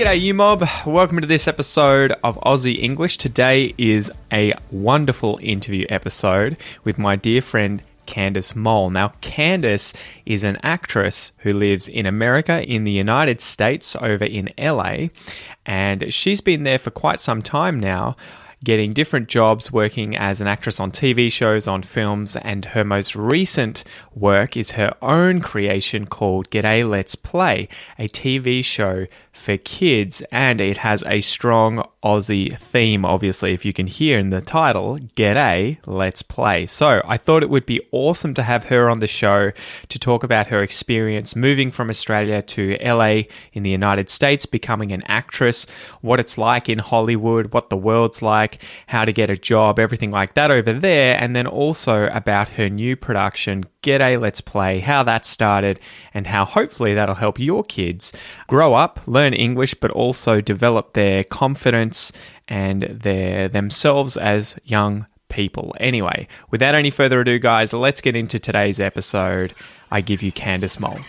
G'day you mob, welcome to this episode of Aussie English. Today is a wonderful interview episode with my dear friend Candice Moll. Now Candice is an actress who lives in America, in the United States, over in LA, and she's been there for quite some time now, getting different jobs, working as an actress on TV shows, on films, and her most recent work is her own creation called G'day Let's Play, a TV show for kids, and it has a strong Aussie theme, obviously, if you can hear in the title, G'day Let's Play. So I thought it would be awesome to have her on the show to talk about her experience moving from Australia to LA in the United States, becoming an actress, what it's like in Hollywood, what the world's like, how to get a job, everything like that over there, and then also about her new production, G'day Let's Play, how that started, and how hopefully that'll help your kids grow up, learn English, but also develop their confidence and their themselves as young people. Anyway, without any further ado, guys, let's get into today's episode. I give you Candice Moll.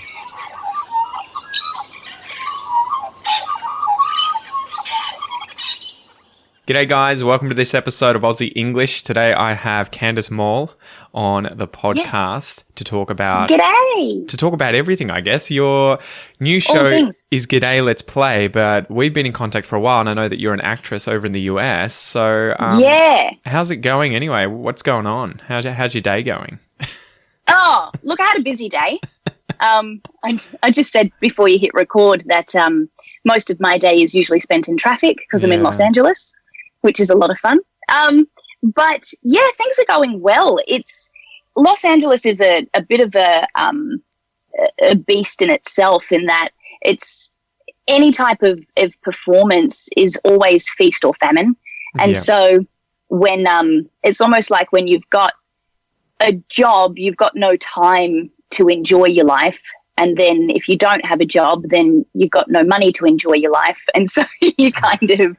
G'day guys, welcome to this episode of Aussie English. Today I have Candice Moll on the podcast to talk about everything, I guess. Your new show is G'day Let's Play, but we've been in contact for a while and I know that you're an actress over in the US. So how's it going anyway? What's going on? How's your day going? Oh, look, I had a busy day. I just said before you hit record that most of my day is usually spent in traffic because I'm in Los Angeles, which is a lot of fun. But yeah, things are going well. Los Angeles is a bit of a beast in itself, in that it's any type of performance is always feast or famine. And so when it's almost like when you've got a job, you've got no time to enjoy your life. And then if you don't have a job, then you've got no money to enjoy your life. And so you kind of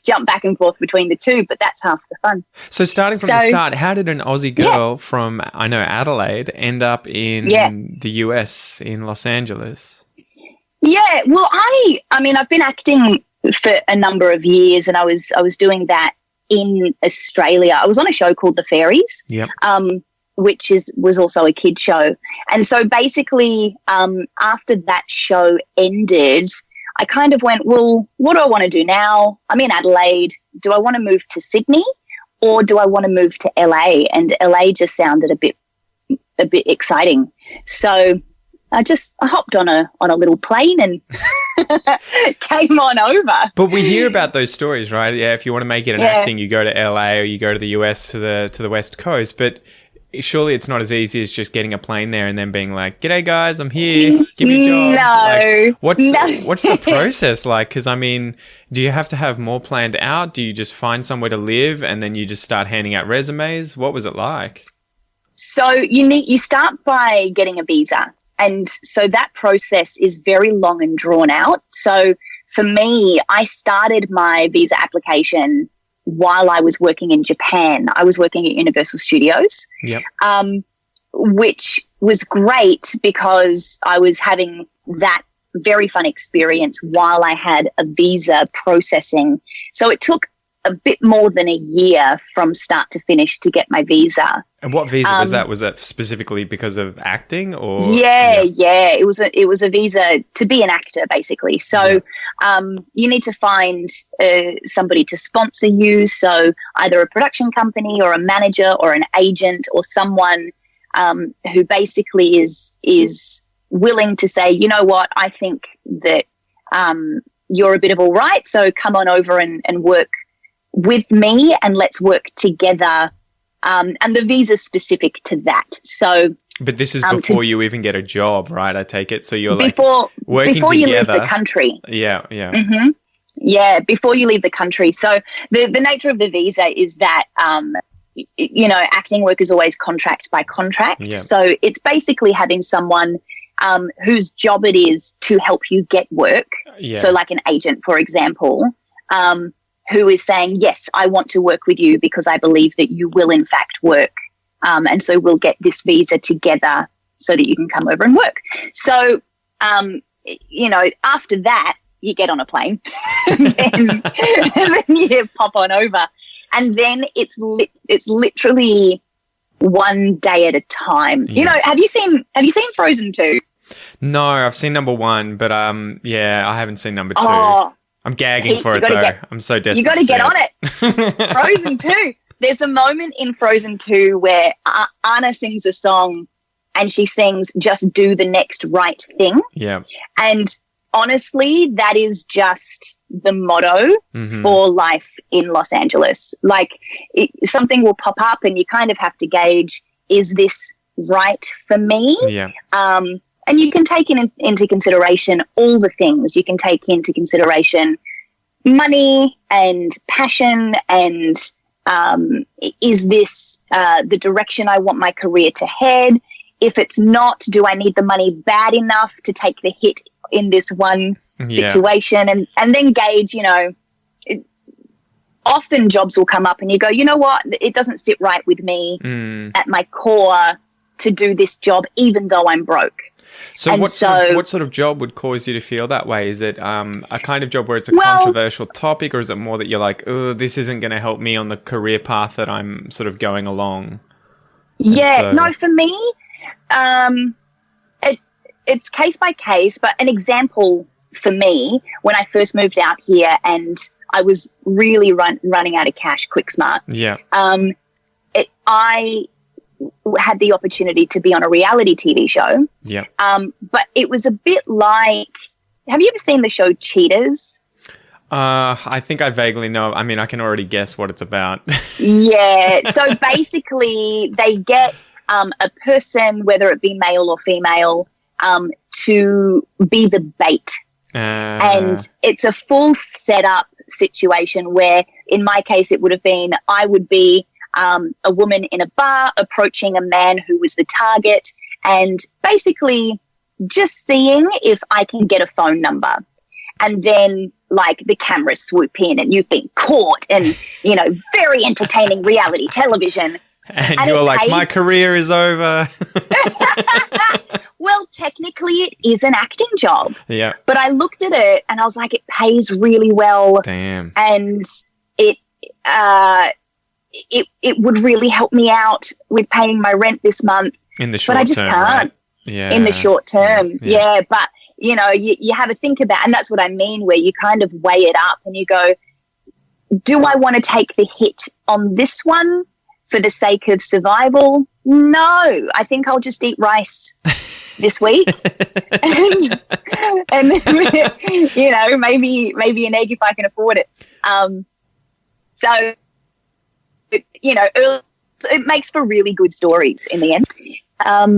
jump back and forth between the two, but that's half the fun. So starting from the start, how did an Aussie girl from, I know, Adelaide end up in the US, in Los Angeles? Yeah, well, I mean, I've been acting for a number of years, and I was doing that in Australia. I was on a show called The Fairies. Yep. Which was also a kid show. And so basically after that show ended, I kind of went, well, what do I want to do now? I'm in Adelaide. Do I want to move to Sydney or do I want to move to LA? And LA just sounded a bit exciting. So I hopped on a little plane and came on over. But we hear about those stories, right? Yeah, if you want to make it in acting, you go to LA or you go to the US to the West Coast. But surely it's not as easy as just getting a plane there and then being like, "G'day guys, I'm here. Give me a job." No. Like, what's the process like? Because I mean, do you have to have more planned out? Do you just find somewhere to live and then you just start handing out resumes? What was it like? So you start by getting a visa, and so that process is very long and drawn out. So for me, I started my visa application while I was working in Japan. I was working at Universal Studios, which was great because I was having that very fun experience while I had a visa processing. So it took a bit more than a year from start to finish to get my visa. And what visa was that? Was that specifically because of acting, or? Yeah. It was a visa to be an actor, basically. So you need to find somebody to sponsor you. So either a production company or a manager or an agent or someone who basically is willing to say, you know what, I think that you're a bit of all right, so come on over and work with me and let's work together. And the visa's specific to that. So, but this is before you even get a job, right? I take it. So you're before working before together. You leave the country. Yeah. Mm-hmm. Yeah, before you leave the country. So the nature of the visa is that acting work is always contract by contract. Yeah. So it's basically having someone whose job it is to help you get work. Yeah. So like an agent, for example, who is saying, yes, I want to work with you because I believe that you will in fact work. And so we'll get this visa together so that you can come over and work. So, after that, you get on a plane and then you pop on over. And then it's literally one day at a time. Yeah. You know, have you seen Frozen 2? No, I've seen number 1, but yeah, I haven't seen number 2. Oh, I'm gagging for it though. I'm so desperate. You got to get on it. Frozen 2. There's a moment in Frozen 2 where Anna sings a song and she sings, "Just do the next right thing." Yeah. And honestly, that is just the motto for life in Los Angeles. Like, something will pop up and you kind of have to gauge, is this right for me? Yeah. And you can take into consideration all the things. You can take into consideration money and passion and is this the direction I want my career to head? If it's not, do I need the money bad enough to take the hit in this one situation? And then gauge, you know, often jobs will come up and you go, you know what, it doesn't sit right with me at my core to do this job, even though I'm broke. So what sort of job would cause you to feel that way? Is it a kind of job where it's a controversial topic, or is it more that you're like, oh, this isn't going to help me on the career path that I'm sort of going along? Yeah, no, for me, it's case by case, but an example for me, when I first moved out here and I was really running out of cash, quick smart. Yeah. I had the opportunity to be on a reality TV show. Yeah. But it was a bit like, have you ever seen the show Cheaters? I think I vaguely know. I mean, I can already guess what it's about. Yeah. So basically they get a person, whether it be male or female, to be the bait. And it's a full setup situation where, in my case, it would have been, I would be a woman in a bar approaching a man who was the target and basically just seeing if I can get a phone number. And then, like, the cameras swoop in and you've been caught and, you know, very entertaining reality television. And you're like, my career is over. Well, technically it is an acting job. Yeah. But I looked at it and I was like, it pays really well. Damn. And it would really help me out with paying my rent this month. In the short term. But I just can't. Right? Yeah. In the short term. Yeah. But, you know, you have a think about, and that's what I mean, where you kind of weigh it up and you go, do I want to take the hit on this one for the sake of survival? No, I think I'll just eat rice this week. and you know, maybe an egg if I can afford it. So, you know, it makes for really good stories in the end.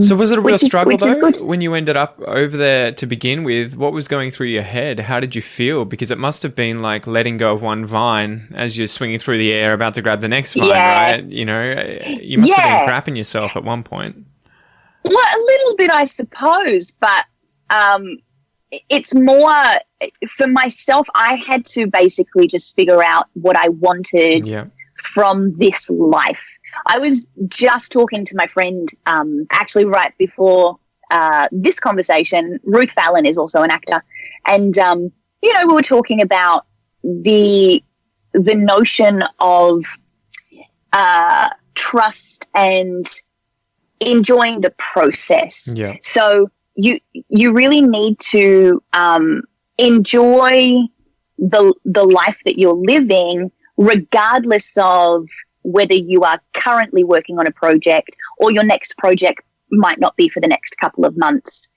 So was it a real struggle though when you ended up over there to begin with? What was going through your head? How did you feel? Because it must have been like letting go of one vine as you're swinging through the air about to grab the next vine, right? You know, you must have been crapping yourself at one point. Well, a little bit, I suppose, but it's more for myself. I had to basically just figure out what I wanted from this life. I was just talking to my friend, actually right before this conversation. Ruth Fallon is also an actor. And, you know, we were talking about the notion of trust and enjoying the process. Yeah. So you really need to enjoy the life that you're living, regardless of whether you are currently working on a project or your next project might not be for the next couple of months,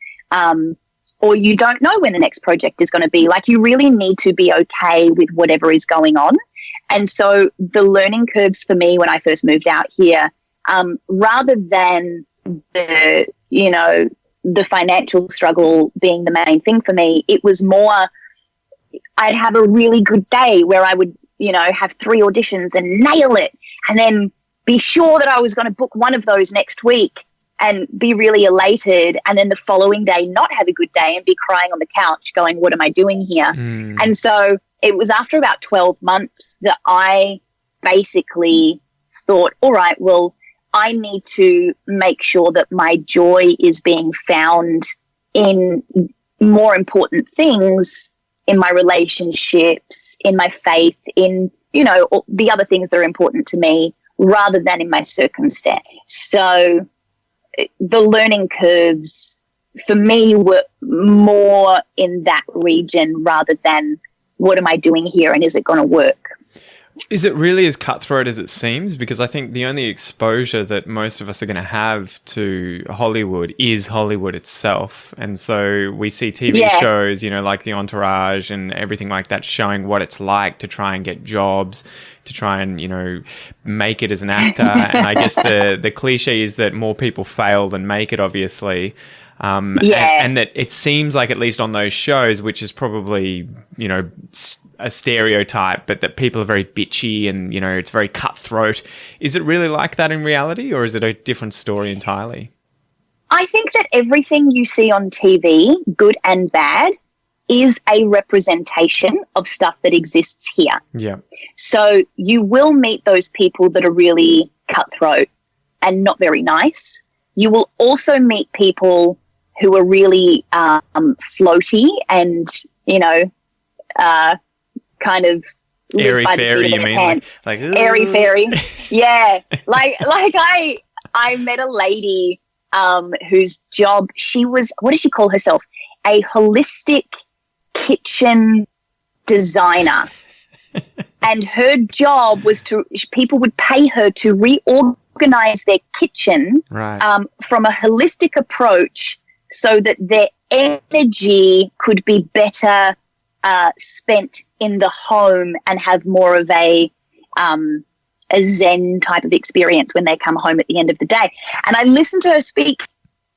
or you don't know when the next project is going to be. Like, you really need to be okay with whatever is going on. And so the learning curves for me when I first moved out here, rather than the financial struggle being the main thing for me, it was more, I'd have a really good day where I would, you know, have 3 auditions and nail it, and then be sure that I was going to book one of those next week and be really elated, and then the following day not have a good day and be crying on the couch going, what am I doing here? And so it was after about 12 months that I basically thought, all right, well, I need to make sure that my joy is being found in more important things in my relationships, in my faith, in, all the other things that are important to me, rather than in my circumstance. So the learning curves for me were more in that region rather than what am I doing here and is it going to work? Is it really as cutthroat as it seems? Because I think the only exposure that most of us are going to have to Hollywood is Hollywood itself. And so we see TV shows, like The Entourage and everything like that, showing what it's like to try and get jobs, to try and, make it as an actor. And I guess the cliche is that more people fail than make it, obviously. And that it seems like, at least on those shows, which is probably, a stereotype, but that people are very bitchy and, it's very cutthroat. Is it really like that in reality, or is it a different story entirely? I think that everything you see on TV, good and bad, is a representation of stuff that exists here. Yeah. So you will meet those people that are really cutthroat and not very nice. You will also meet people who are really floaty and, kind of airy fairy, you mean? Like airy fairy. Yeah. Like I met a lady whose job, she was, what does she call herself? A holistic kitchen designer. And her job was people would pay her to reorganize their kitchen from a holistic approach so that their energy could be better spent in the home and have more of a Zen type of experience when they come home at the end of the day. And I listened to her speak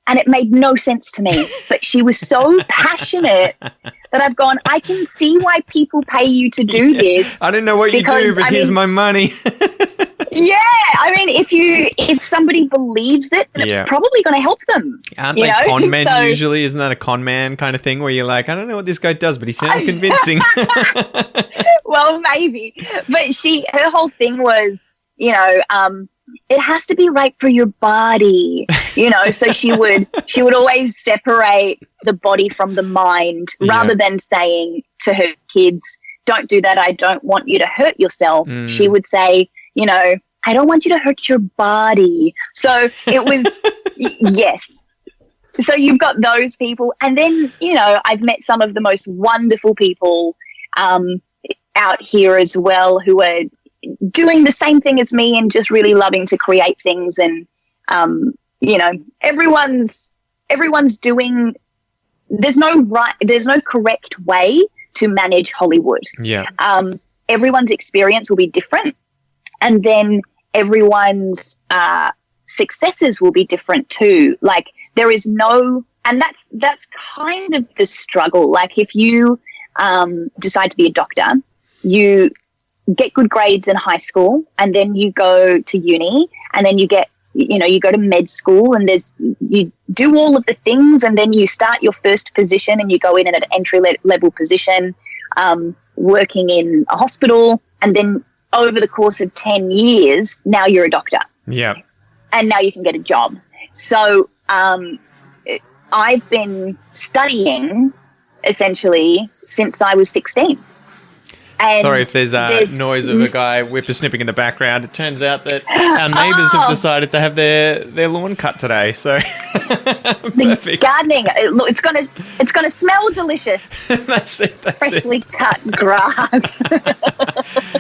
and it made no sense to me, but she was so passionate that I've gone, I can see why people pay you to do this. I didn't know what you do, but here's my money. Yeah, I mean, if somebody believes it, then it's probably going to help them. Aren't they con men usually? Isn't that a con man kind of thing where you're like, I don't know what this guy does, but he sounds convincing. Well, maybe. But her whole thing was, it has to be right for your body, so she would always separate the body from the mind rather than saying to her kids, don't do that, I don't want you to hurt yourself. She would say, I don't want you to hurt your body. So it was, yes. So you've got those people. And then, I've met some of the most wonderful people out here as well who are doing the same thing as me and just really loving to create things. And, everyone's doing, there's no correct way to manage Hollywood. Yeah. Everyone's experience will be different. And then everyone's successes will be different too. Like there is no, and that's kind of the struggle. Like if you decide to be a doctor, you get good grades in high school and then you go to uni and then you get, you go to med school and you do all of the things and then you start your first position and you go in at an entry level position, working in a hospital, and then over the course of 10 years, now you're a doctor. Yeah. And now you can get a job. So I've been studying essentially since I was 16. And sorry if there's a noise of a guy whippersnipping in the background. It turns out that our neighbours have decided to have their lawn cut today. So perfect. Gardening, look, it's gonna smell delicious. That's it. Freshly cut grass.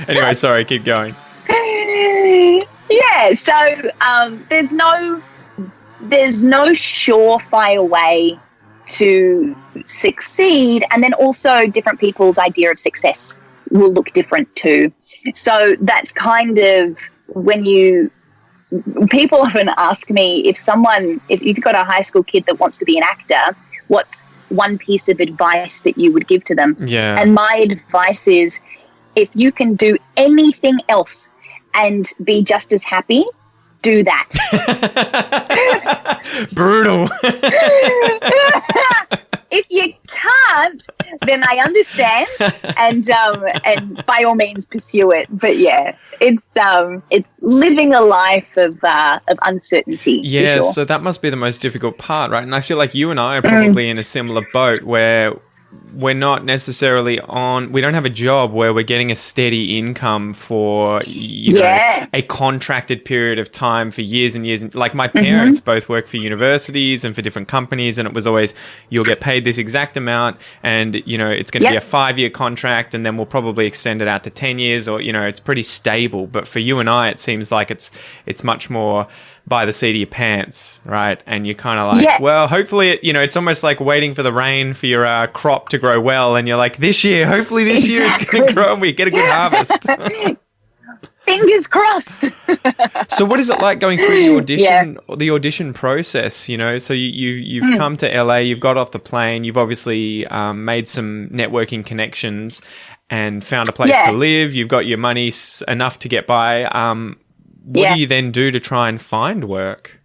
Anyway, sorry, keep going. Yeah, so there's no surefire way to succeed, and then also different people's idea of success will look different too. So that's kind of when people often ask me if you've got a high school kid that wants to be an actor, what's one piece of advice that you would give to them? Yeah. And my advice is, if you can do anything else and be just as happy, do that. Brutal. If you can't, then I understand, and by all means pursue it. But yeah, it's living a life of uncertainty. Yeah, for sure. So that must be the most difficult part, right? And I feel like you and I are probably in a similar boat where we're not necessarily we don't have a job where we're getting a steady income for, a contracted period of time for years and years. Like my parents both work for universities and for different companies, and it was always, you'll get paid this exact amount, and, it's going to be a 5-year contract, and then we'll probably extend it out to 10 years, or, it's pretty stable. But for you and I, it seems like it's much more by the seat of your pants, right? And you're kind of like, well, hopefully, it's almost like waiting for the rain for your crop to grow well. And you're like, hopefully this year it's going to grow and we get a good harvest. Fingers crossed. So what is it like going through the audition process? So you've come to LA, you've got off the plane, you've obviously made some networking connections and found a place to live. You've got your money enough to get by. What do you then do to try and find work?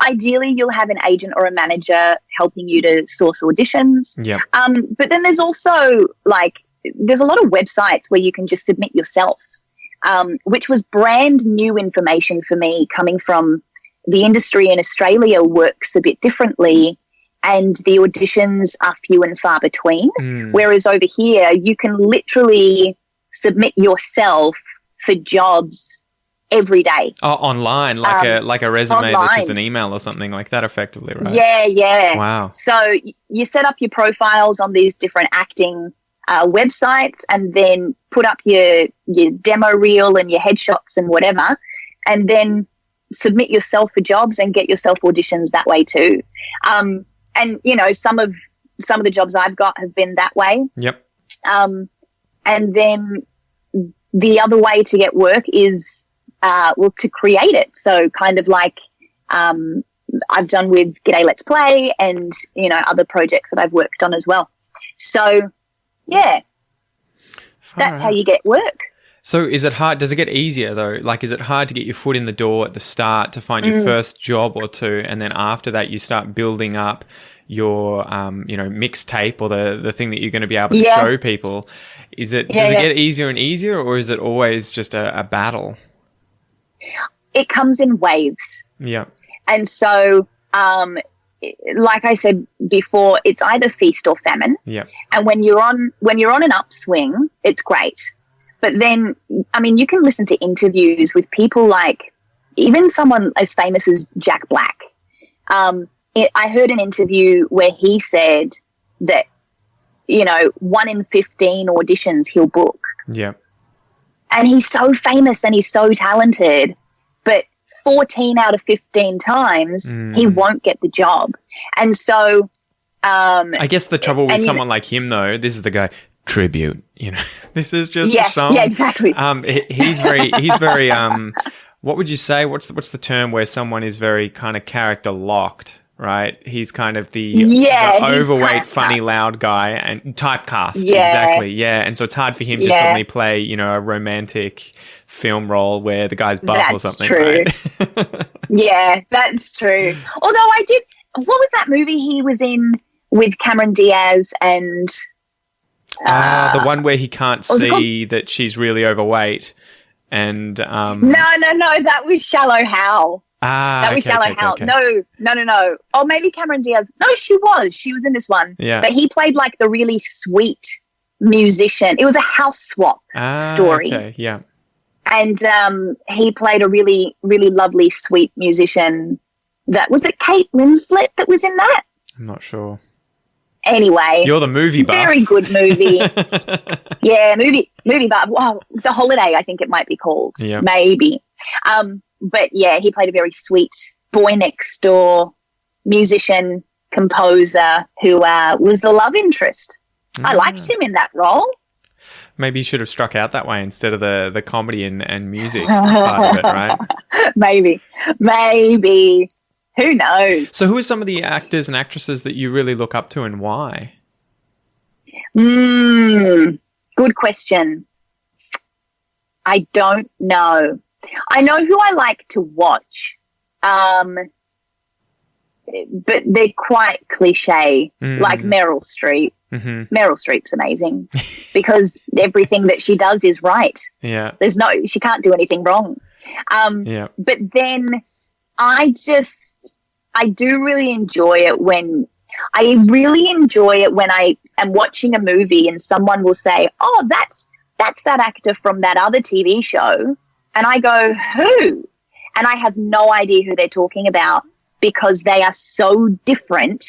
Ideally you'll have an agent or a manager helping you to source auditions. Yeah. But then there's also there's a lot of websites where you can just submit yourself, which was brand new information for me coming from the industry in Australia. Works a bit differently and the auditions are few and far between. Whereas over here you can literally submit yourself for jobs every day. Oh, online, like a resume online. That's just an email or something like that, effectively, right? Yeah. Wow. So you set up your profiles on these different acting websites, and then put up your demo reel and your headshots and whatever, and then submit yourself for jobs and get yourself auditions that way too. And some of the jobs I've got have been that way. Yep. And then the other way to get work is, to create it. So kind of like I've done with G'day Let's Play and, other projects that I've worked on as well. So, yeah, that's how you get work. So is it hard? Does it get easier, though? Like, is it hard to get your foot in the door at the start to find your first job or two, and then after that you start building up your mixtape or the thing that you're going to be able to show people? Does it get easier and easier, or is it always just a battle? It comes in waves. Yeah. And so like I said before, it's either feast or famine. Yeah. And when you're on an upswing, it's great. But then you can listen to interviews with people like even someone as famous as Jack Black. I heard an interview where he said that, 1 in 15 auditions he'll book. Yeah. And he's so famous and he's so talented, but 14 out of 15 times he won't get the job. And so I guess the trouble with someone like him, though, this is the guy, tribute, this is just a song. Yeah, exactly. He's very what would you say? What's the term where someone is very kind of character locked? Right, he's kind of the overweight, funny, loud guy, and typecast. Yeah. Exactly, yeah. And so it's hard for him to suddenly play, a romantic film role where the guy's buff or something. True. Right? Yeah, that's true. Although what was that movie he was in with Cameron Diaz and? The one where he can't see that she's really overweight, and No, that was Shallow Hal. That was Shallow Hal. Okay. No. Oh, maybe Cameron Diaz. No, she was in this one. Yeah. But he played like the really sweet musician. It was a house swap story. Okay, yeah. And he played a really, really lovely, sweet musician. Was it Kate Winslet that was in that? I'm not sure. Anyway. You're the movie buff. Very good movie. Yeah, movie buff. Wow, The Holiday, I think it might be called. Yeah. Maybe. But yeah, he played a very sweet boy next door musician, composer who was the love interest. I liked him in that role. Maybe you should have struck out that way instead of the comedy and music side of it, right? Maybe. Who knows? So who are some of the actors and actresses that you really look up to, and why? Good question. I don't know. I know who I like to watch, but they're quite cliche, like Meryl Streep. Mm-hmm. Meryl Streep's amazing because everything that she does is right. Yeah. She can't do anything wrong. But then I do really enjoy it when I really enjoy it when I am watching a movie and someone will say, oh, that's that actor from that other TV show. And I go, who? And I have no idea who they're talking about because they are so different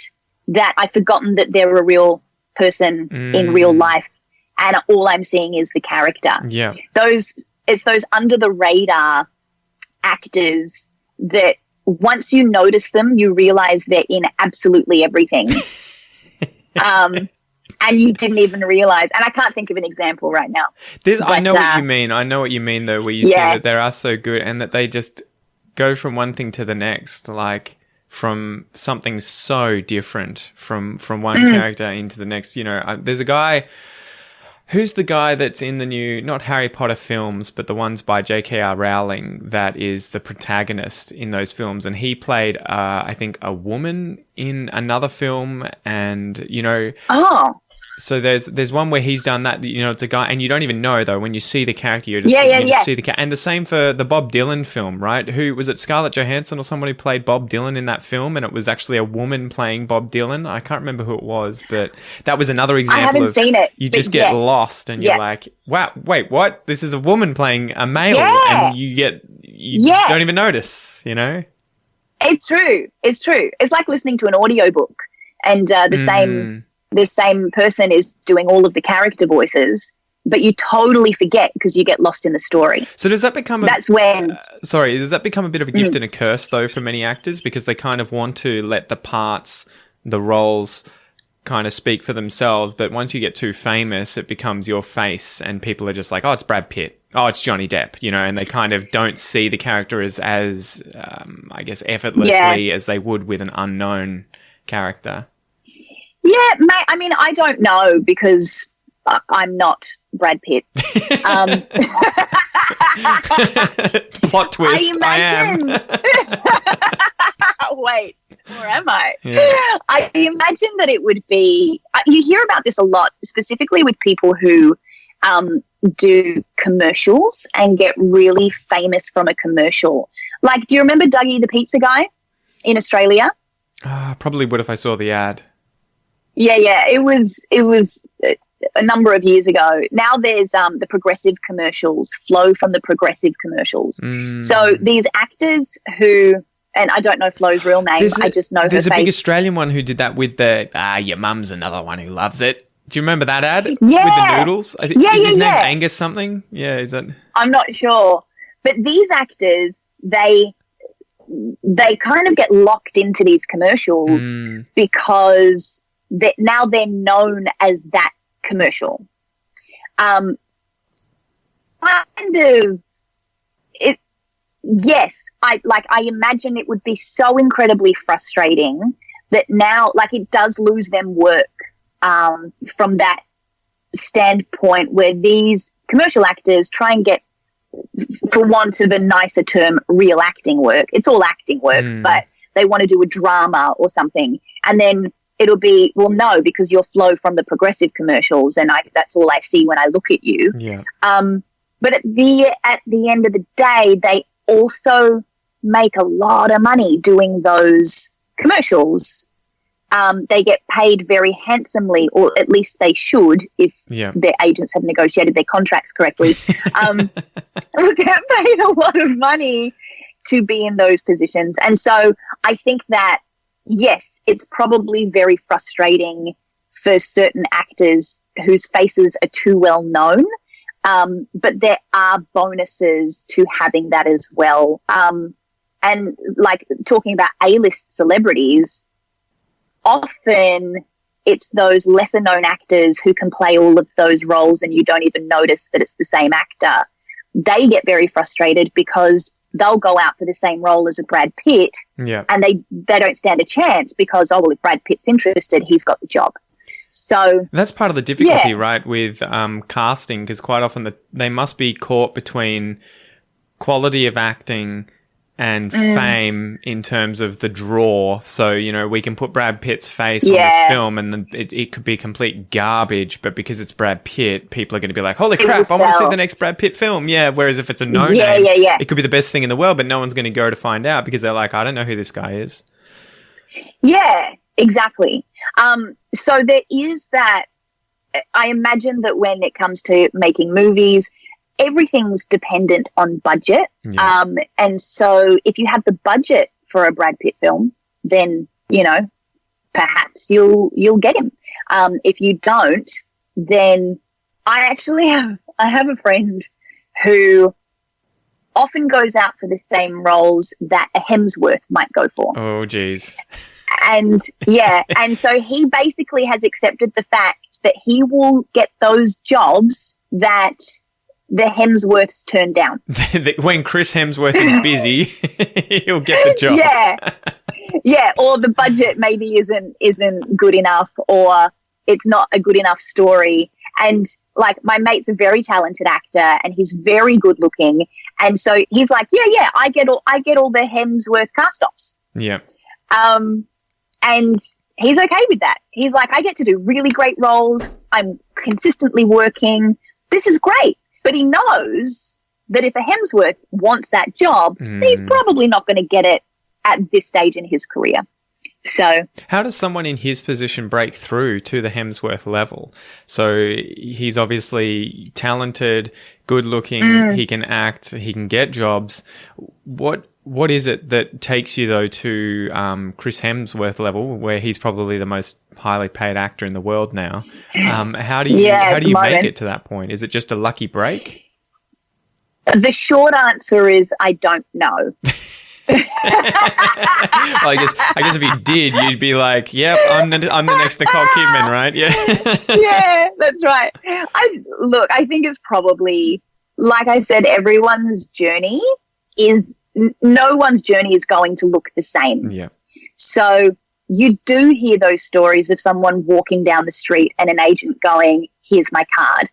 that I've forgotten that they're a real person in real life. And all I'm seeing is the character. Yeah. It's those under the radar actors that once you notice them, you realize they're in absolutely everything. And you didn't even realize. And I can't think of an example right now. I know what you mean. I know what you mean, though, where you say that they are so good and that they just go from one thing to the next, like from something so different from one character into the next. You know, there's a guy... Who's the guy that's in the new, not Harry Potter films, but the ones by J.K.R. Rowling that is the protagonist in those films? And he played, I think, a woman in another film. And, you know... Oh. So there's one where he's done that, you know, it's a guy, and you don't even know, though, when you see the character, you just see the character. And the same for the Bob Dylan film, right? Who was it, Scarlett Johansson or somebody played Bob Dylan in that film, and it was actually a woman playing Bob Dylan. I can't remember who it was, but that was another example. I haven't seen it. You just get lost, and you're like, wow, wait, what? This is a woman playing a male, and you don't even notice, you know? It's true. It's like listening to an audiobook, and the same person is doing all of the character voices, but you totally forget because you get lost in the story. So does that become does that become a bit of a gift and a curse, though, for many actors, because they kind of want to let the roles kind of speak for themselves, but once you get too famous, it becomes your face and people are just like, oh, it's Brad Pitt. Oh, it's Johnny Depp, you know, and they kind of don't see the character as I guess, effortlessly as they would with an unknown character. Yeah, mate, I mean, I don't know because I'm not Brad Pitt. Plot twist, I am. Wait, or am I? Yeah. I imagine that it would be... You hear about this a lot, specifically with people who do commercials and get really famous from a commercial. Like, do you remember Dougie the Pizza Guy in Australia? Probably would if I saw the ad. Yeah. It was a number of years ago. Now there's the progressive commercials flow from the progressive commercials. So these actors who, and I don't know Flo's real name, I just know her face. There's a big Australian one who did that with the, your mum's another one who loves it. Do you remember that ad? Yeah. With the noodles? Is his name Angus something? Yeah, is that? I'm not sure. But these actors, they kind of get locked into these commercials because now they're known as that commercial. Kind of, yes, I imagine it would be so incredibly frustrating that now, like, it does lose them work from that standpoint where these commercial actors try and get, for want of a nicer term, real acting work. It's all acting work, but they want to do a drama or something. And then it'll be, well, no, because you're Flo from the progressive commercials and that's all I see when I look at you. Yeah. But at the end of the day, they also make a lot of money doing those commercials. They get paid very handsomely, or at least they should if their agents have negotiated their contracts correctly. They get paid a lot of money to be in those positions. And so I think that, yes, it's probably very frustrating for certain actors whose faces are too well known, but there are bonuses to having that as well. And like talking about A-list celebrities, often it's those lesser known actors who can play all of those roles and you don't even notice that it's the same actor. They get very frustrated because they'll go out for the same role as a Brad Pitt and they don't stand a chance because, well, if Brad Pitt's interested, he's got the job. So that's part of the difficulty, right, with casting, because quite often they must be caught between quality of acting and fame in terms of the draw. So, you know, we can put Brad Pitt's face on this film and it could be complete garbage, but because it's Brad Pitt, people are going to be like, holy crap, I want to see the next Brad Pitt film. Yeah, whereas if it's a no-name, it could be the best thing in the world, but no one's going to go to find out because they're like, I don't know who this guy is. Yeah, exactly. So there is that. I imagine that when it comes to making movies, everything's dependent on budget. Yeah. And so if you have the budget for a Brad Pitt film, then, you know, perhaps you'll get him. If you don't, then I have a friend who often goes out for the same roles that a Hemsworth might go for. Oh, geez. And and so he basically has accepted the fact that he will get those jobs that the Hemsworths turn down. When Chris Hemsworth is busy, he'll get the job. Yeah, or the budget maybe isn't good enough, or it's not a good enough story. And like, my mate's a very talented actor and he's very good looking, and so he's like, I get all the Hemsworth cast-offs. Yeah. And he's okay with that. He's like, I get to do really great roles. I'm consistently working. This is great. But he knows that if a Hemsworth wants that job, he's probably not going to get it at this stage in his career. So how does someone in his position break through to the Hemsworth level? So he's obviously talented, good looking, he can act, he can get jobs. What is it that takes you, though, to Chris Hemsworth level, where he's probably the most highly paid actor in the world now? How do you make it to that point? Is it just a lucky break? The short answer is I don't know. I guess if you did, you'd be like, "Yep, I'm the next Nicole Kidman, right?" Yeah, yeah, that's right. I think it's probably, like I said, everyone's journey is. No one's journey is going to look the same. Yeah. So you do hear those stories of someone walking down the street and an agent going, "Here's my card."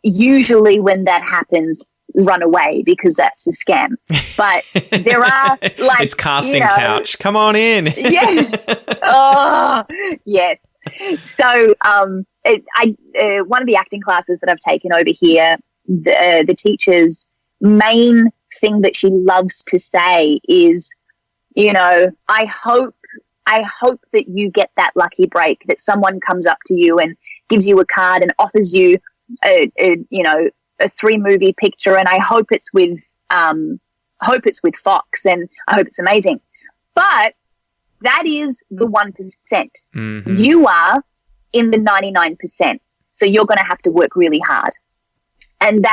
Usually when that happens, run away, because that's a scam. But there are, like, it's casting couch. Come on in. Yeah. Oh, yes. So one of the acting classes that I've taken over here, the teacher's main thing that she loves to say is, I hope that you get that lucky break, that someone comes up to you and gives you a card and offers you a 3-movie picture, and I hope it's with Fox, and I hope it's amazing. But that is the 1%. Mm-hmm. You are in the 99%. So you're going to have to work really hard. And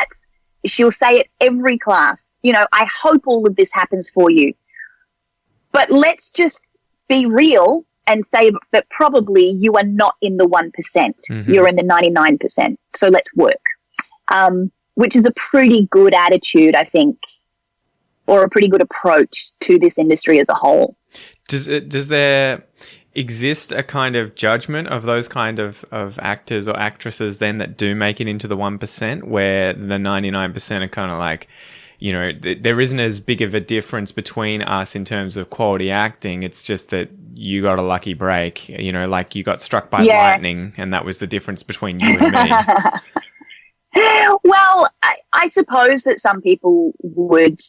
she'll say it every class, I hope all of this happens for you. But let's just be real and say that probably you are not in the 1%. Mm-hmm. You're in the 99%. So let's work. Which is a pretty good attitude, I think, or a pretty good approach to this industry as a whole. Does there exist a kind of judgment of those kind of actors or actresses then that do make it into the 1%, where the 99% are kind of like, there isn't as big of a difference between us in terms of quality acting. It's just that you got a lucky break, like you got struck by lightning, and that was the difference between you and me. Well, I suppose that some people would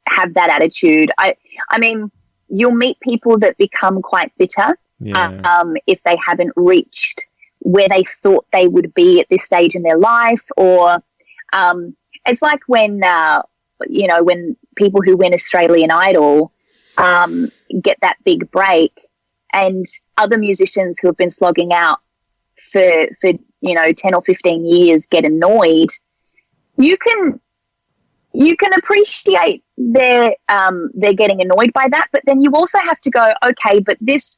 have that attitude. I mean, you'll meet people that become quite bitter if they haven't reached where they thought they would be at this stage in their life, or it's like when people who win Australian Idol get that big break, and other musicians who have been slogging out for 10 or 15 years get annoyed. You can appreciate they're getting annoyed by that, but then you also have to go, okay, but this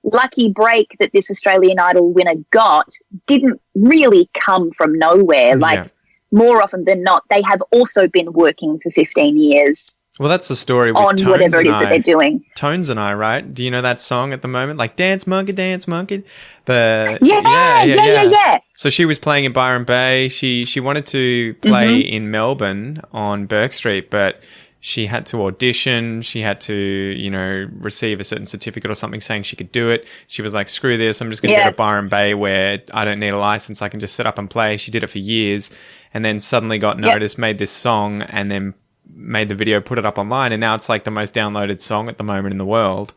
lucky break that this Australian Idol winner got didn't really come from nowhere. Like, more often than not, they have also been working for 15 years. Well, that's the story with on Tones whatever it is and that they're doing. Tones and I, right? Do you know that song at the moment? Like, Dance Monkey, Dance Monkey. Yeah. So she was playing in Byron Bay. She wanted to play in Melbourne on Burke Street, but she had to audition. She had to, receive a certain certificate or something saying she could do it. She was like, screw this. I'm just going to go to Byron Bay where I don't need a license. I can just set up and play. She did it for years, and then suddenly got noticed, made this song, and then made the video, put it up online, and now it's like the most downloaded song at the moment in the world.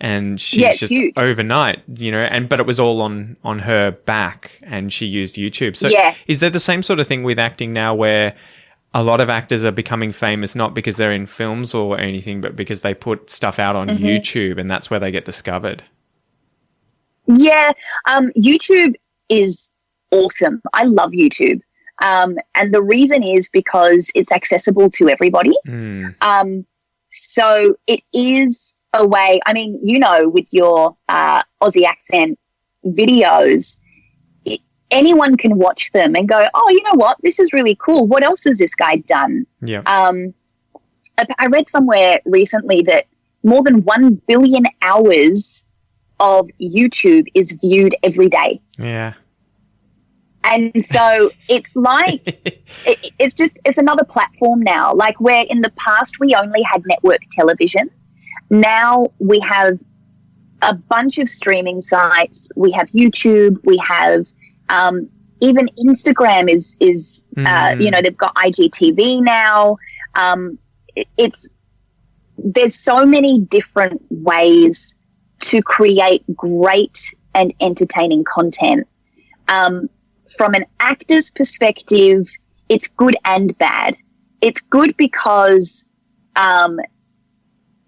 and she's Yeah, it's just huge. overnight, but it was all on her back, and she used YouTube. So Yeah. is there the same sort of thing with acting now, where a lot of actors are becoming famous not because they're in films or anything, but because they put stuff out on YouTube, and that's where they get discovered? Yeah, YouTube is awesome. I love YouTube. And the reason is because it's accessible to everybody. So it is a way, I mean, with your Aussie accent videos, anyone can watch them and go, oh, you know what? This is really cool. What else has this guy done? Yeah. I read somewhere recently that more than 1 billion hours of YouTube is viewed every day. Yeah. And so it's like, it's another platform now. Like, where in the past we only had network television, now we have a bunch of streaming sites. We have YouTube, we have even Instagram is they've got IGTV now. There's so many different ways to create great and entertaining content. From an actor's perspective, it's good and bad. It's good because,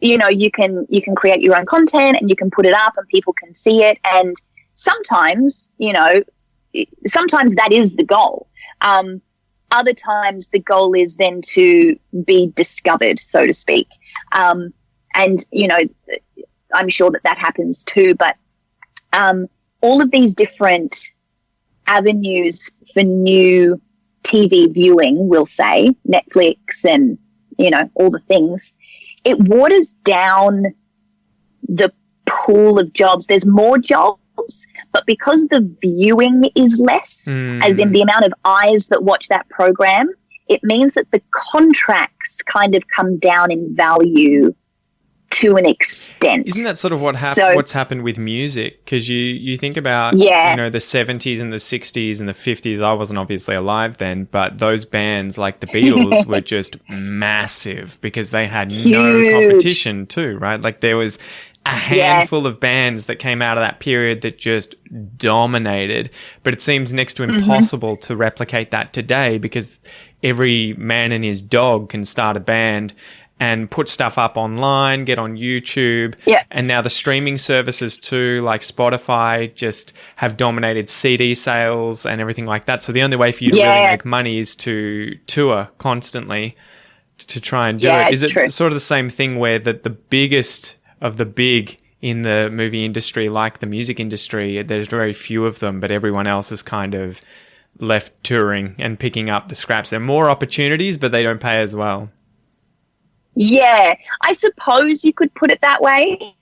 you can create your own content and you can put it up and people can see it. And sometimes, sometimes that is the goal. Other times the goal is then to be discovered, so to speak. And, I'm sure that happens too. But all of these different avenues for new TV viewing, we'll say, Netflix and, all the things, it waters down the pool of jobs. There's more jobs, but because the viewing is less, as in the amount of eyes that watch that program, it means that the contracts kind of come down in value to an extent. Isn't that sort of what's happened with music? Because you think about, the 70s and the 60s and the 50s. I wasn't obviously alive then, but those bands like the Beatles were just massive because they had no competition too, right? Like, there was a handful of bands that came out of that period that just dominated, but it seems next to impossible to replicate that today, because every man and his dog can start a band and put stuff up online, get on YouTube. Yeah. And now the streaming services too, like Spotify, just have dominated CD sales and everything like that. So the only way for you to really make money is to tour constantly to try and do it. Is it true. Sort of the same thing where the biggest of the big in the movie industry, like the music industry, there's very few of them, but everyone else is kind of left touring and picking up the scraps. There are more opportunities, but they don't pay as well. Yeah, I suppose you could put it that way.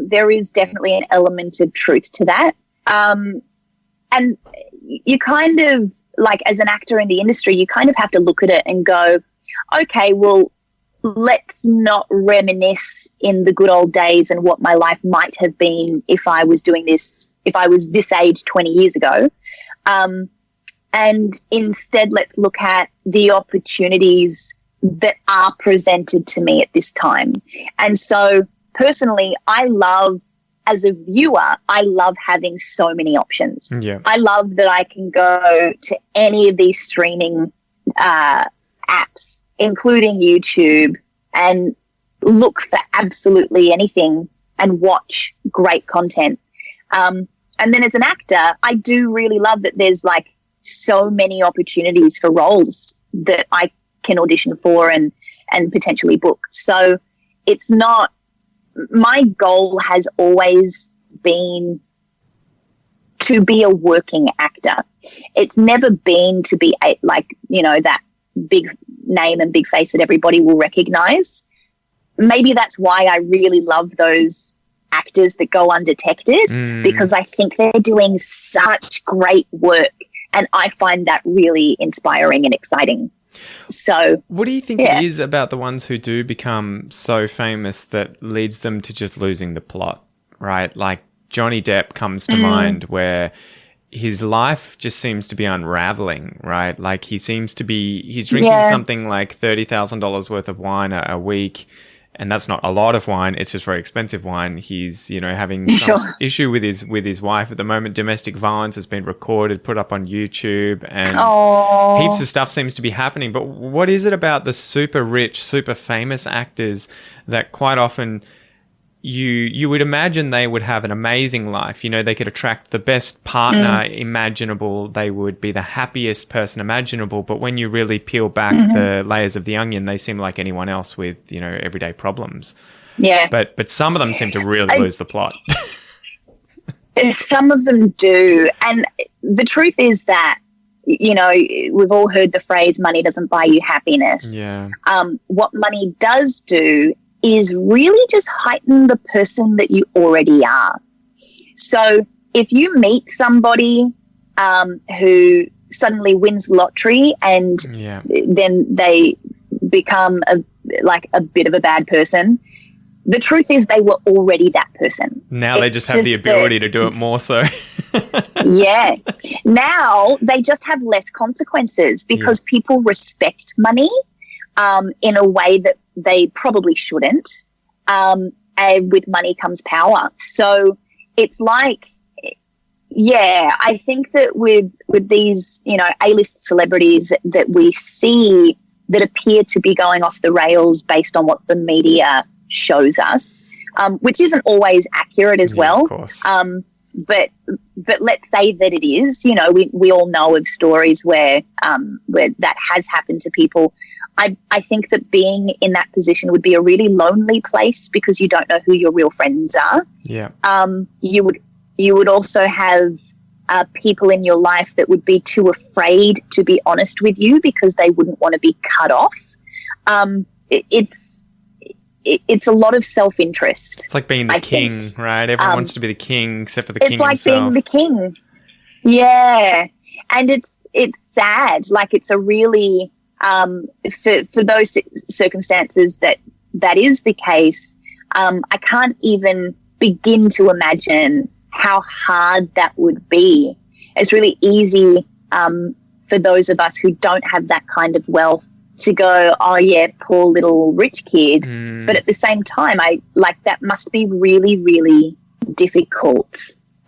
There is definitely an element of truth to that. And you kind of, like, as an actor in the industry, you kind of have to look at it and go, okay, well, let's not reminisce in the good old days and what my life might have been if I was doing this, if I was this age 20 years ago. And instead, let's look at the opportunities that are presented to me at this time. And so personally, as a viewer, I love having so many options. Yeah. I love that I can go to any of these streaming apps, including YouTube, and look for absolutely anything and watch great content. And then as an actor, I do really love that there's like so many opportunities for roles that I can audition for and potentially book. So it's not, my goal has always been to be a working actor. It's never been to be that big name and big face that everybody will recognize. Maybe that's why I really love those actors that go undetected, because I think they're doing such great work, and I find that really inspiring and exciting. So what do you think it is about the ones who do become so famous that leads them to just losing the plot, right? Like Johnny Depp comes to mind, where his life just seems to be unraveling, right? Like he's drinking something like $30,000 worth of wine a week, and that's not a lot of wine, it's just very expensive wine. He's, having some issue with his wife at the moment. Domestic violence has been recorded, put up on YouTube, and heaps of stuff seems to be happening. But what is it about the super rich, super famous actors that quite often you would imagine they would have an amazing life? They could attract the best partner imaginable. They would be the happiest person imaginable. But when you really peel back the layers of the onion, they seem like anyone else with, everyday problems. Yeah. But some of them seem to really lose the plot. Some of them do. And the truth is that, we've all heard the phrase, money doesn't buy you happiness. Yeah. What money does do is really just heighten the person that you already are. So if you meet somebody who suddenly wins the lottery and then they become a bit of a bad person, the truth is they were already that person. Now they just have the ability to do it more so. Yeah. Now they just have less consequences because people respect money in a way that they probably shouldn't. And with money comes power. So it's like, I think that with these, A-list celebrities that we see that appear to be going off the rails based on what the media shows us, which isn't always accurate as well. Of course. But let's say that it is. We all know of stories where that has happened to people. I think that being in that position would be a really lonely place because you don't know who your real friends are. Yeah. You would also have people in your life that would be too afraid to be honest with you because they wouldn't want to be cut off. It's a lot of self-interest. It's like being the king, right? Everyone wants to be the king except for the king himself. It's like being the king. Yeah. And it's sad. Like it's a really... for those circumstances that is the case, I can't even begin to imagine how hard that would be. It's really easy for those of us who don't have that kind of wealth to go, oh yeah, poor little rich kid. But at the same time, that must be really, really difficult,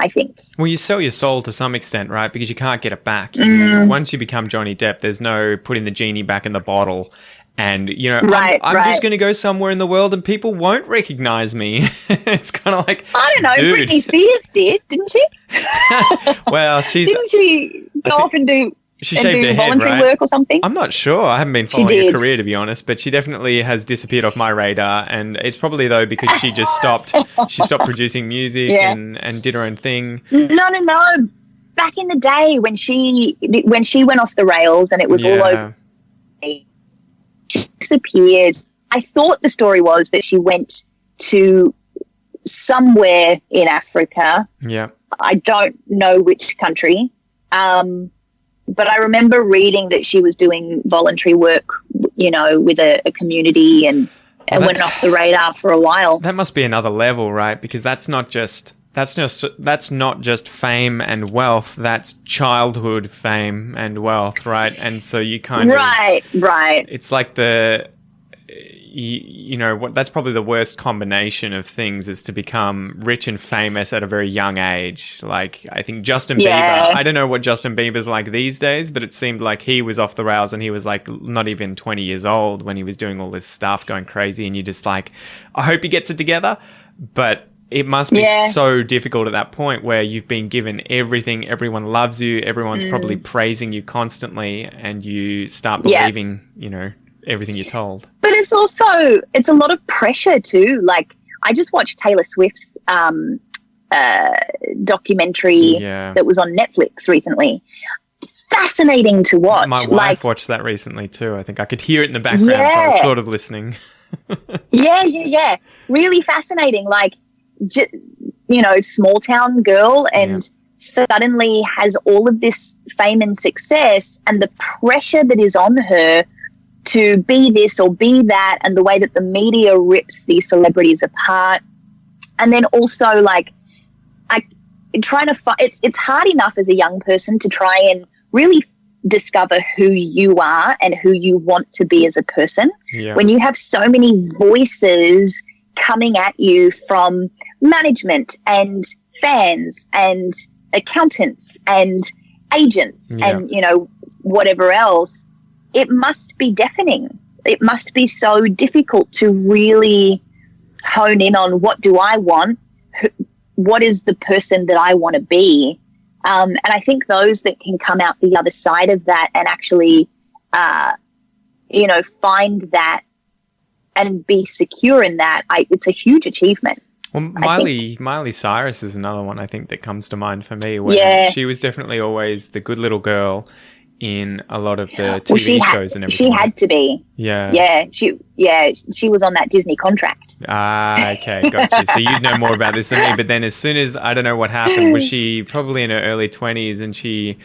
I think. Well, you sell your soul to some extent, right? Because you can't get it back. Once you become Johnny Depp, there's no putting the genie back in the bottle. And, I'm just going to go somewhere in the world and people won't recognize me. It's kind of like, I don't know, dude. Britney Spears did, didn't she? Well, didn't she go off and do... She shaved her head, voluntary right? work or something? I'm not sure. I haven't been following her career, to be honest, but she definitely has disappeared off my radar. And it's probably, though, because she just stopped producing music and did her own thing. No. Back in the day when she went off the rails and it was all over, she disappeared. I thought the story was that she went to somewhere in Africa. Yeah. I don't know which country. But I remember reading that she was doing voluntary work, with a community and went off the radar for a while. That must be another level, right? Because that's not just fame and wealth. That's childhood fame and wealth, right? And so you kind of... Right. It's like that's probably the worst combination of things is to become rich and famous at a very young age. Like, I think Justin Bieber, I don't know what Justin Bieber's like these days, but it seemed like he was off the rails and he was like not even 20 years old when he was doing all this stuff, going crazy. And you're just like, I hope he gets it together. But it must be so difficult at that point where you've been given everything. Everyone loves you. Everyone's probably praising you constantly and you start believing, everything you're told. But it's a lot of pressure too. Like, I just watched Taylor Swift's documentary that was on Netflix recently. Fascinating to watch. My wife watched that recently too. I think I could hear it in the background, so I was sort of listening. Yeah. Really fascinating. Like, small town girl and suddenly has all of this fame and success, and the pressure that is on her to be this or be that, and the way that the media rips these celebrities apart. And then also, like, it's hard enough as a young person to try and really discover who you are and who you want to be as a person. Yeah. When you have so many voices coming at you from management and fans and accountants and agents and, you know, whatever else, it must be deafening. It must be so difficult to really hone in on what do I want, what is the person that I want to be. And I think those that can come out the other side of that and actually, you know, find that and be secure in that, it's a huge achievement. Well, Miley Cyrus is another one I think that comes to mind for me, where she was definitely always the good little girl in a lot of the TV shows and everything. She had to be. Yeah. She was on that Disney contract. Ah, okay, got you. So you'd know more about this than me. But then as soon as, I don't know what happened, was she probably in her early 20s and she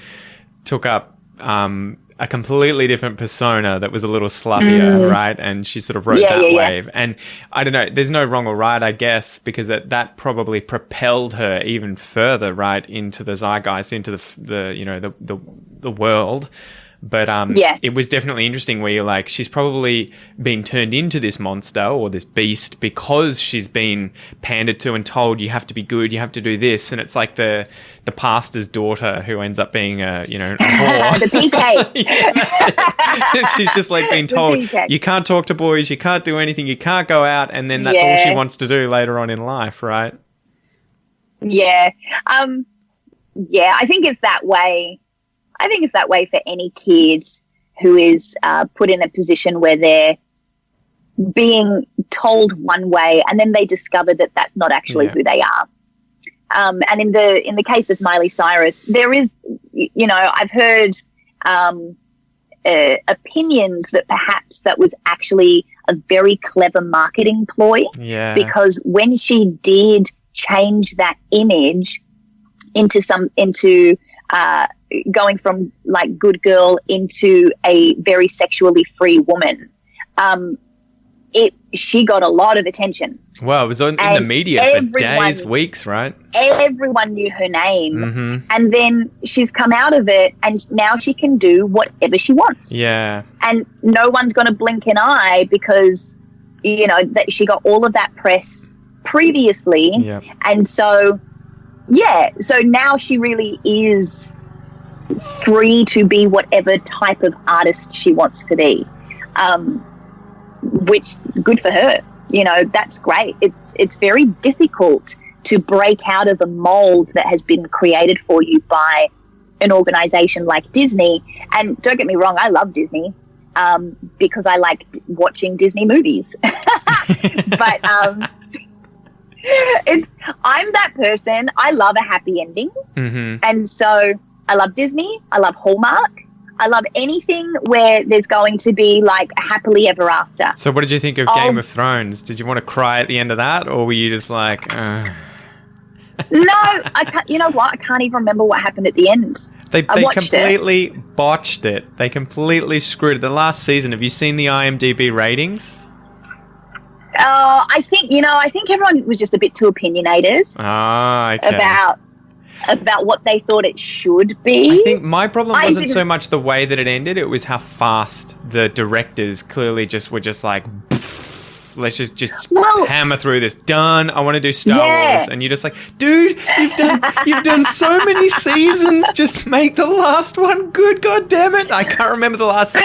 took up a completely different persona that was a little sluffier, right? And she sort of rode that wave. And I don't know, there's no wrong or right, I guess, because that probably propelled her even further, right, into the zeitgeist, into the you know, the world. But it was definitely interesting where you're like, she's probably been turned into this monster or this beast because she's been pandered to and told you have to be good, you have to do this, and it's like the pastor's daughter who ends up being a whore. The PK. She's just like being told you can't talk to boys, you can't do anything, you can't go out, and then that's all she wants to do later on in life, right? Yeah. I think it's that way. I think it's that way for any kid who is put in a position where they're being told one way and then they discover that that's not actually who they are. And in the case of Miley Cyrus, there is, you know, I've heard opinions that perhaps that was actually a very clever marketing ploy. Yeah. Because when she did change that image into going from like good girl into a very sexually free woman, she got a lot of attention. Well, it was in the media for days, weeks, right? Everyone knew her name. And then she's come out of it and now she can do whatever she wants. Yeah. And no one's going to blink an eye because, you know, that she got all of that press previously. Yeah. And so, so now she really is free to be whatever type of artist she wants to be, which good for her. You know, that's great. It's very difficult to break out of a mold that has been created for you by an organization like Disney. And don't get me wrong, I love Disney because I like watching Disney movies. But I'm that person. I love a happy ending. And so I love Disney. I love Hallmark. I love anything where there's going to be like a happily ever after. So what did you think of Game of Thrones? Did you want to cry at the end of that, or were you just like... No, I can't. You know what? I can't even remember what happened at the end. They completely botched it. They completely screwed it. The last season, have you seen the IMDb ratings? I think everyone was just a bit too opinionated. Okay. About what they thought it should be. I think my problem wasn't so much the way that it ended, it was how fast the directors clearly were just like, let's just hammer through this. Done. I want to do Star Wars. And you're just like, dude, you've done so many seasons. Just make the last one good, god damn it. I can't remember the last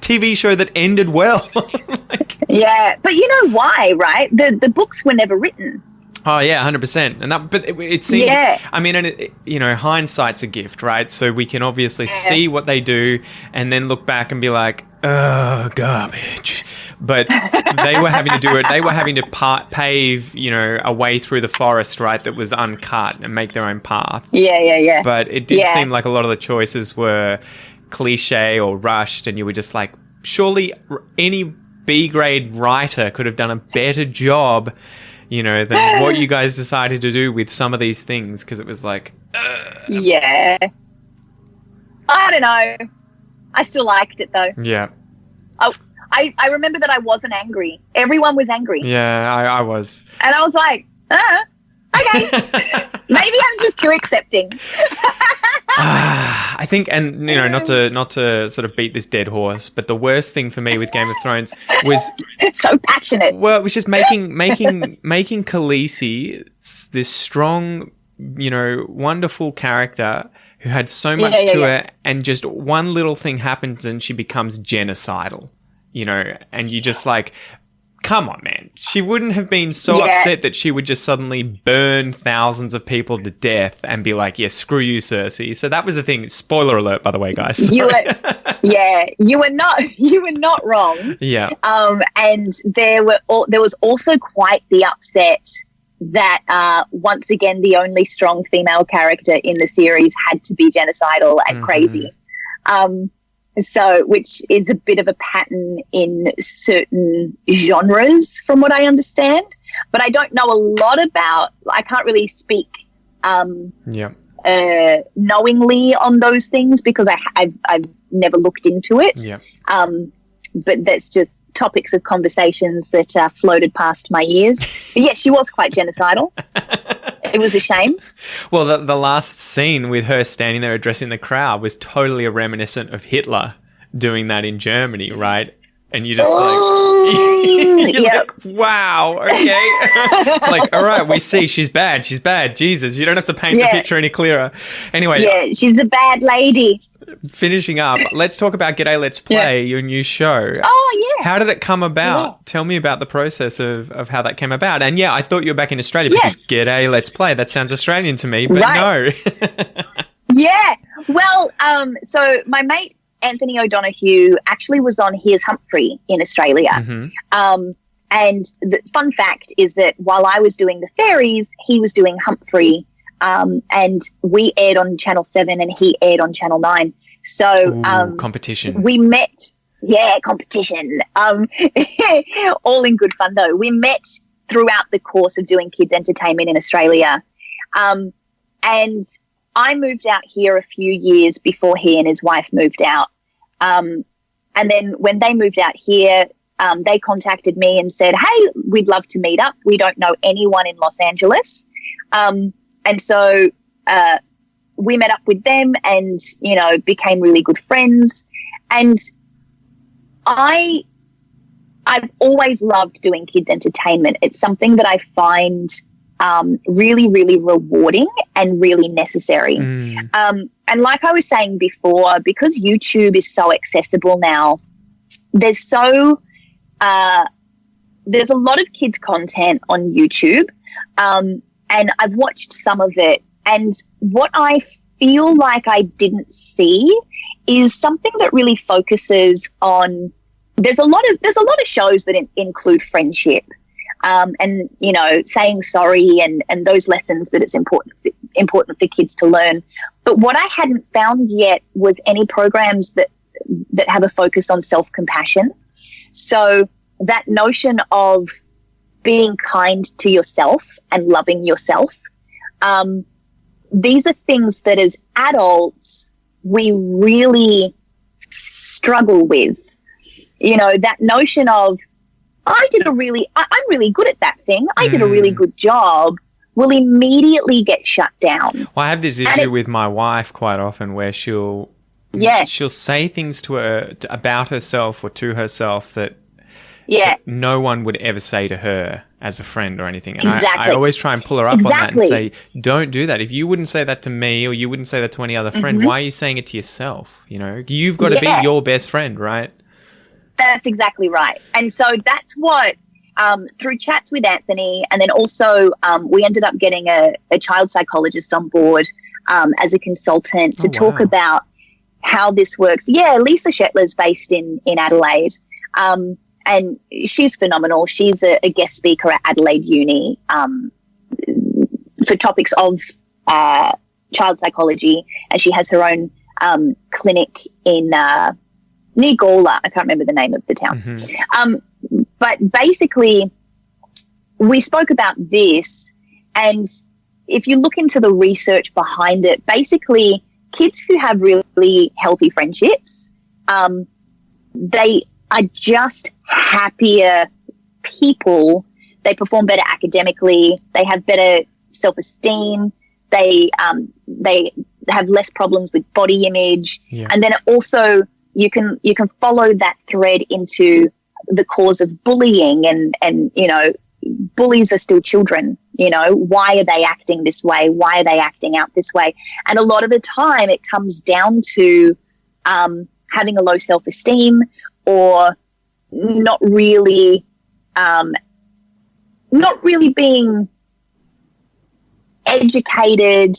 TV show that ended well. But you know why, right? The books were never written. Oh yeah, 100%. And but it seems. Yeah. I mean, and hindsight's a gift, right? So we can obviously see what they do, and then look back and be like, "Oh, garbage." But they were having to do it. They were having to pave, a way through the forest, right? That was uncut and make their own path. Yeah. But it did seem like a lot of the choices were cliche or rushed, and you were just like, surely any B-grade writer could have done a better job. Than what you guys decided to do with some of these things, because it was like... Yeah. I don't know. I still liked it, though. Yeah. I remember that I wasn't angry. Everyone was angry. Yeah, I was. And I was like, okay. Maybe I'm just too accepting. I think, and you know, not to sort of beat this dead horse, but the worst thing for me with Game of Thrones was so passionate. Well, it was just making Khaleesi this strong, you know, wonderful character who had so much to her, and just one little thing happens and she becomes genocidal, you know, and you just like, come on, man. She wouldn't have been so upset that she would just suddenly burn thousands of people to death and be like, yeah, screw you, Cersei. So that was the thing. Spoiler alert, by the way, guys. Sorry. You were not wrong. Yeah. And there was also quite the upset that once again the only strong female character in the series had to be genocidal and crazy. So, which is a bit of a pattern in certain genres, from what I understand. But I don't know a lot about. I can't really speak knowingly on those things because I've never looked into it. Yeah. But that's just topics of conversations that floated past my ears. But yes, she was quite genocidal. It was a shame. Well, the last scene with her standing there addressing the crowd was totally reminiscent of Hitler doing that in Germany, right? And you're just like, wow, okay. It's like, all right, we see she's bad. Jesus, you don't have to paint the picture any clearer. Anyway. Yeah, she's a bad lady. Finishing up, let's talk about G'day Let's Play, your new show. Oh, yeah. How did it come about? Yeah. Tell me about the process of how that came about. And I thought you were back in Australia because G'day Let's Play, that sounds Australian to me, but no. Yeah. Well, so my mate Anthony O'Donoghue actually was on Here's Humphrey in Australia. And the fun fact is that while I was doing the fairies, he was doing Humphrey. And we aired on Channel 7 and he aired on Channel 9. So competition. We met. Yeah, competition. All in good fun, though. We met throughout the course of doing kids entertainment in Australia. And I moved out here a few years before he and his wife moved out. And then when they moved out here, they contacted me and said, hey, we'd love to meet up. We don't know anyone in Los Angeles. And so we met up with them and, you know, became really good friends. And I've always loved doing kids entertainment. It's something that I find really, really rewarding and really necessary. And like I was saying before, because YouTube is so accessible now, there's a lot of kids content on YouTube. And I've watched some of it, and what I feel like I didn't see is something that really focuses on. There's a lot of shows that include friendship, and you know, saying sorry and those lessons that it's important for kids to learn. But what I hadn't found yet was any programs that have a focus on self-compassion. So that notion of being kind to yourself and loving yourself. These are things that as adults we really struggle with. You know, that notion of I'm really good at that thing. I did a really good job will immediately get shut down. Well, I have this issue with my wife quite often where she'll say things to her about herself or to herself that no one would ever say to her as a friend or anything. And I always try and pull her up on that and say, don't do that. If you wouldn't say that to me or you wouldn't say that to any other friend, why are you saying it to yourself? You know, you've got to be your best friend, right? That's exactly right. And so that's what, through chats with Anthony, and then also we ended up getting a child psychologist on board as a consultant to talk about how this works. Yeah, Lisa Shetler's based in Adelaide. And she's phenomenal. She's a guest speaker at Adelaide Uni for topics of child psychology, and she has her own clinic in near Gawler. I can't remember the name of the town. But basically, we spoke about this, and if you look into the research behind it, basically kids who have really healthy friendships, they are just happier people. They perform better academically. They have better self-esteem. They have less problems with body image. Yeah. And then also you can follow that thread into the cause of bullying and you know, bullies are still children. You know, why are they acting this way? Why are they acting out this way? And a lot of the time it comes down to having a low self-esteem or not really being educated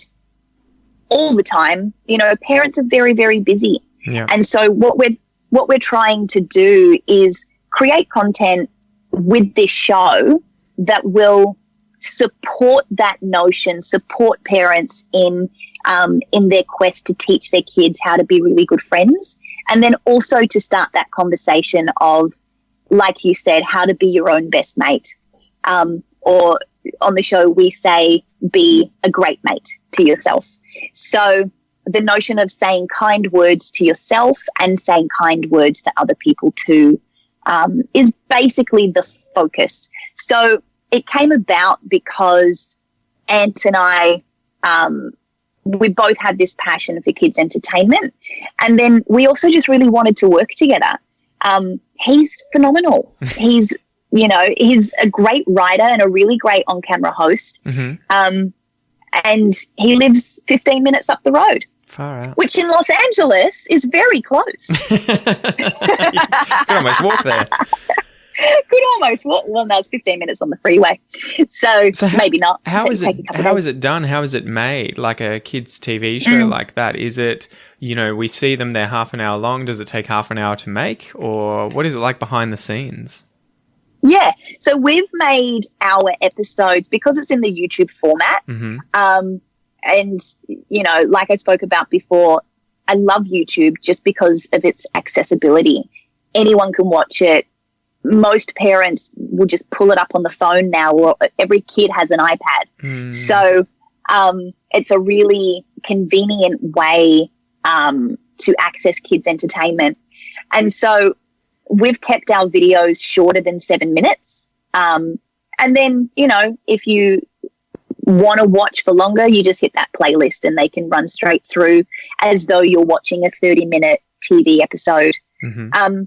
all the time. You know, parents are very, very busy. Yeah. And so what we're trying to do is create content with this show that will support that notion, support parents in their quest to teach their kids how to be really good friends, and then also to start that conversation of, like you said, how to be your own best mate. Or on the show we say, be a great mate to yourself. So the notion of saying kind words to yourself and saying kind words to other people too is basically the focus. So it came about because Ant and I, we both had this passion for kids' entertainment. And then we also just really wanted to work together. He's phenomenal. He's a great writer and a really great on-camera host. Mm-hmm. And he lives 15 minutes up the road. Far out. Which in Los Angeles is very close. You could almost walk there. Could almost walk. Well, no, it's 15 minutes on the freeway. So maybe not. How is it done? How is it made? Like a kids' TV show like that? Is it, you know, we see them, they're half an hour long. Does it take half an hour to make? Or what is it like behind the scenes? Yeah. So we've made our episodes because it's in the YouTube format. Mm-hmm. And, you know, like I spoke about before, I love YouTube just because of its accessibility. Anyone can watch it. Most parents will just pull it up on the phone now, or every kid has an iPad. So it's a really convenient way to access kids' entertainment. And so we've kept our videos shorter than 7 minutes. And then, you know, if you want to watch for longer, you just hit that playlist and they can run straight through as though you're watching a 30-minute TV episode. Mm-hmm.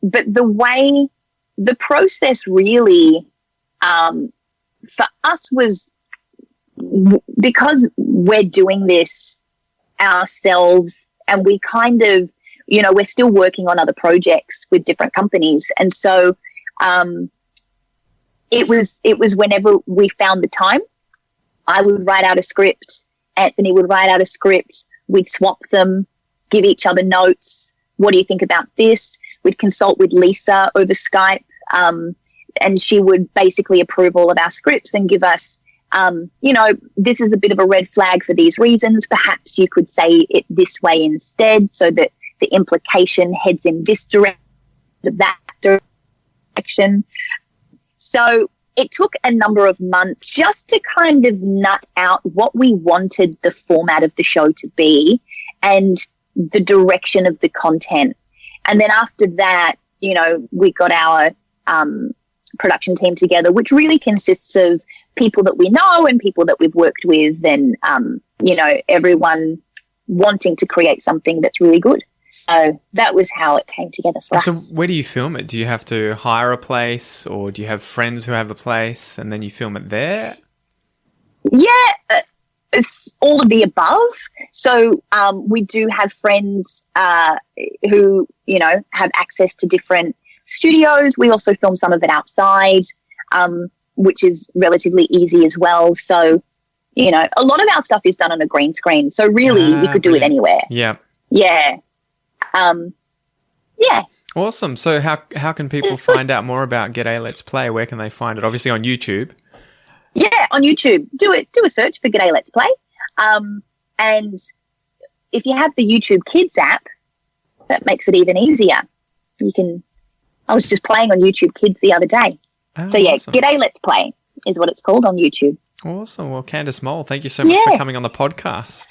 But the process really for us was, because we're doing this ourselves and we kind of, you know, we're still working on other projects with different companies. And so it was whenever we found the time, I would write out a script, Anthony would write out a script, we'd swap them, give each other notes. What do you think about this? We'd consult with Lisa over Skype, and she would basically approve all of our scripts and give us, you know, this is a bit of a red flag for these reasons. Perhaps you could say it this way instead so that the implication heads in this direction, that direction. So it took a number of months just to kind of nut out what we wanted the format of the show to be and the direction of the content. And then after that, you know, we got our production team together, which really consists of people that we know and people that we've worked with and, you know, everyone wanting to create something that's really good. So that was how it came together for us. So where do you film it? Do you have to hire a place or do you have friends who have a place and then you film it there? Yeah, it's all of the above. So we do have friends who, you know, have access to different studios. We also film some of it outside, which is relatively easy as well. So, you know, a lot of our stuff is done on a green screen. So really you could do it anywhere. Yeah. Yeah. Yeah. Awesome. So how can people find out more about G'day Let's Play? Where can they find it? Obviously on YouTube. Yeah, on YouTube. Do a search for G'day Let's Play. And if you have the YouTube Kids app, that makes it even easier. I was just playing on YouTube Kids the other day. Oh, so yeah, awesome. G'day Let's Play is what it's called on YouTube. Awesome. Well, Candice Moll, thank you so much for coming on the podcast.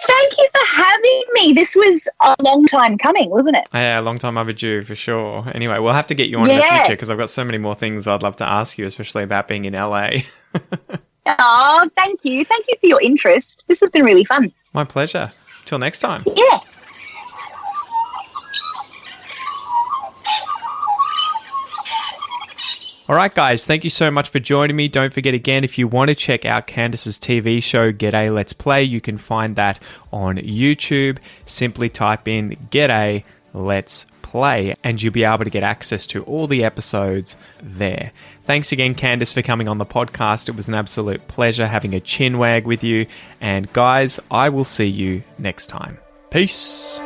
Thank you for having me. This was a long time coming, wasn't it? Yeah, a long time overdue for sure. Anyway, we'll have to get you on in the future because I've got so many more things I'd love to ask you, especially about being in LA. Oh, thank you. Thank you for your interest. This has been really fun. My pleasure. Till next time. Yeah. All right, guys, thank you so much for joining me. Don't forget, again, if you want to check out Candice's TV show, G'day Let's Play, you can find that on YouTube. Simply type in G'day Let's Play, and you'll be able to get access to all the episodes there. Thanks again, Candice, for coming on the podcast. It was an absolute pleasure having a chin wag with you. And guys, I will see you next time. Peace.